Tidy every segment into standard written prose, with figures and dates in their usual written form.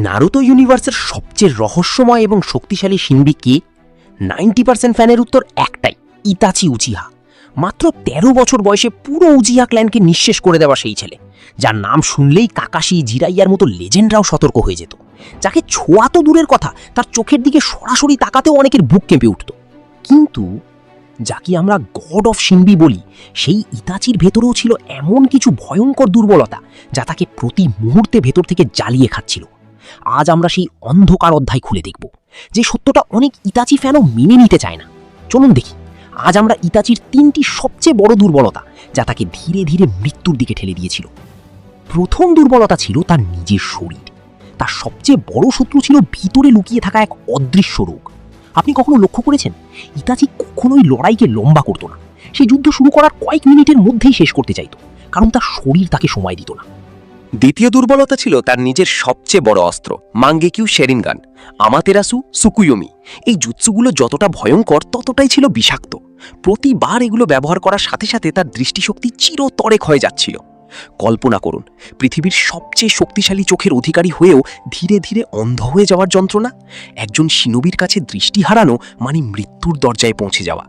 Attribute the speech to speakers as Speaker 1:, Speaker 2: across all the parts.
Speaker 1: Naruto ইউনিভার্সের সবচেয়ে রহস্যময় এবং শক্তিশালী শিনবি কে? 90% ফ্যানের উত্তর একটাই, ইতাচি উচিহা। মাত্র 13 বছর বয়সে পুরো উচিহা ক্ল্যানকে নিঃশেষ করে দেওয়া সেই ছেলে, যার নাম শুনলেই কাকাশি, জিরাইয়ার মতো লেজেন্ডরাও সতর্ক হয়ে যেত, যাকে ছোঁয়া তো দূরের কথা, তার চোখের দিকে সরাসরি তাকাতেও অনেকের বুক কেঁপে উঠত। কিন্তু যাকে আমরা গড অফ শিনবি বলি, সেই ইতাচির ভেতরেও ছিল এমন কিছু ভয়ঙ্কর দুর্বলতা যা তাকে প্রতি মুহূর্তে ভেতর থেকে জ্বালিয়ে খাচ্ছিল। আজ আমরা সেই অন্ধকার অধ্যায় খুলে দেখব, যে সত্যটা অনেক ইতাচি ফ্যানও মেনে নিতে চায় না। চলুন দেখি আজ আমরা ইতাচির 3টি সবচেয়ে বড় দুর্বলতা, যা তাকে ধীরে ধীরে মৃত্যুর দিকে ঠেলে দিয়েছিল। প্রথম দুর্বলতা ছিল তার নিজের শরীর। তার সবচেয়ে বড় শত্রু ছিল ভিতরে লুকিয়ে থাকা এক অদৃশ্য রোগ। আপনি কখনো লক্ষ্য করেছেন, ইতাচি কখনোই লড়াইকে লম্বা করত না। সে যুদ্ধ শুরু করার কয়েক মিনিটের মধ্যেই শেষ করতে চাইত, কারণ তার শরীর তাকে সময় দিত না।
Speaker 2: দ্বিতীয় দুর্বলতা ছিল তার নিজের সবচেয়ে বড় অস্ত্র, মাঙ্গেকিউ শেরিনগান, আমাতেরাসু, সুকুয়োমি। এই জুৎসুগুলো যতটা ভয়ঙ্কর ততটাই ছিল বিষাক্ত। প্রতিবার এগুলো ব্যবহার করার সাথে সাথে তার দৃষ্টিশক্তি চিরতরে ক্ষয়ে যাচ্ছিল। কল্পনা করুন, পৃথিবীর সবচেয়ে শক্তিশালী চোখের অধিকারী হয়েও ধীরে ধীরে অন্ধ হয়ে যাওয়ার যন্ত্রণা। একজন শিনবির কাছে দৃষ্টি হারানো মানে মৃত্যুর দরজায় পৌঁছে যাওয়া।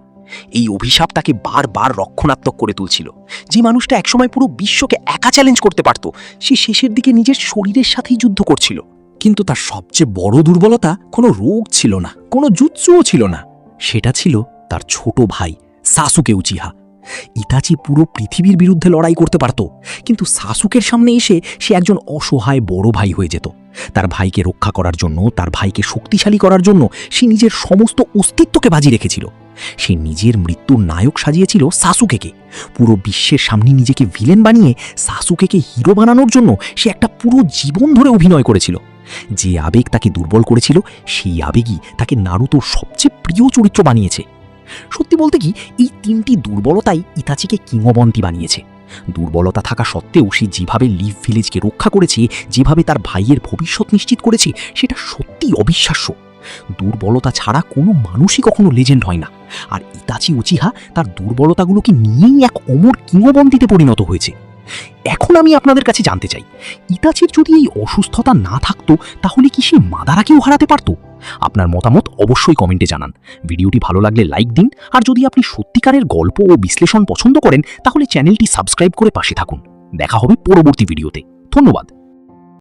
Speaker 2: এই অভিশাপ তাকে বারবার রক্ষণাত্মক করে তুলছিল। যে মানুষটা একসময় পুরো বিশ্বকে একা চ্যালেঞ্জ করতে পারত, সে শেষের দিকে নিজের শরীরের সাথেই যুদ্ধ করছিল।
Speaker 3: কিন্তু তার সবচেয়ে বড় দুর্বলতা কোনো রোগ ছিল না, কোনো জুৎসুও ছিল না। সেটা ছিল তার ছোট ভাই সাসুকে উচিহা। ইতাচি পুরো পৃথিবীর বিরুদ্ধে লড়াই করতে পারত, কিন্তু সাসুকের সামনে এসে সে একজন অসহায় বড় ভাই হয়ে যেত। তার ভাইকে রক্ষা করার জন্য, তার ভাইকে শক্তিশালী করার জন্য সে নিজের সমস্ত অস্তিত্বকে বাজি রেখেছিল। সে নিজের মৃত্যুর নায়ক সাজিয়েছিল সাসুকেকে। পুরো বিশ্বের সামনে নিজেকে ভিলেন বানিয়ে সাসুকেকে হিরো বানানোর জন্য সে একটা পুরো জীবন ধরে অভিনয় করেছিল। যে আবেগ তাকে দুর্বল করেছিল, সেই আবেগই তাকে নারুতোর সবচেয়ে প্রিয় চরিত্র বানিয়েছে। সত্যি বলতে কি, এই 3টি দুর্বলতাই ইতাচিকে কিংবদন্তি বানিয়েছে। দুর্বলতা থাকা সত্ত্বেও সে যেভাবে লিভ ভিলেজকে রক্ষা করেছে, যেভাবে তার ভাইয়ের ভবিষ্যৎ নিশ্চিত করেছে, সেটা সত্যি অবিশ্বাস্য। দুর্বলতা ছাড়া কোনো মানুষই কখনো লেজেন্ড হয় না, আর ইতাচি উচিহা তার দুর্বলতাগুলোকে নিয়েই এক অমর কিংবদন্তিতে পরিণত হয়েছে। এখন আমি আপনাদের কাছে জানতে চাই, ইতাচির যদি এই অসুস্থতা না থাকতো, তাহলে কি সে মাদারাকেও হারাতে পারত? আপনার মতামত অবশ্যই কমেন্টে জানান। ভিডিওটি ভালো লাগলে লাইক দিন, আর যদি আপনি সত্যিকারের গল্প ও বিশ্লেষণ পছন্দ করেন, তাহলে চ্যানেলটি সাবস্ক্রাইব করে পাশে থাকুন। দেখা হবে পরবর্তী ভিডিওতে। ধন্যবাদ।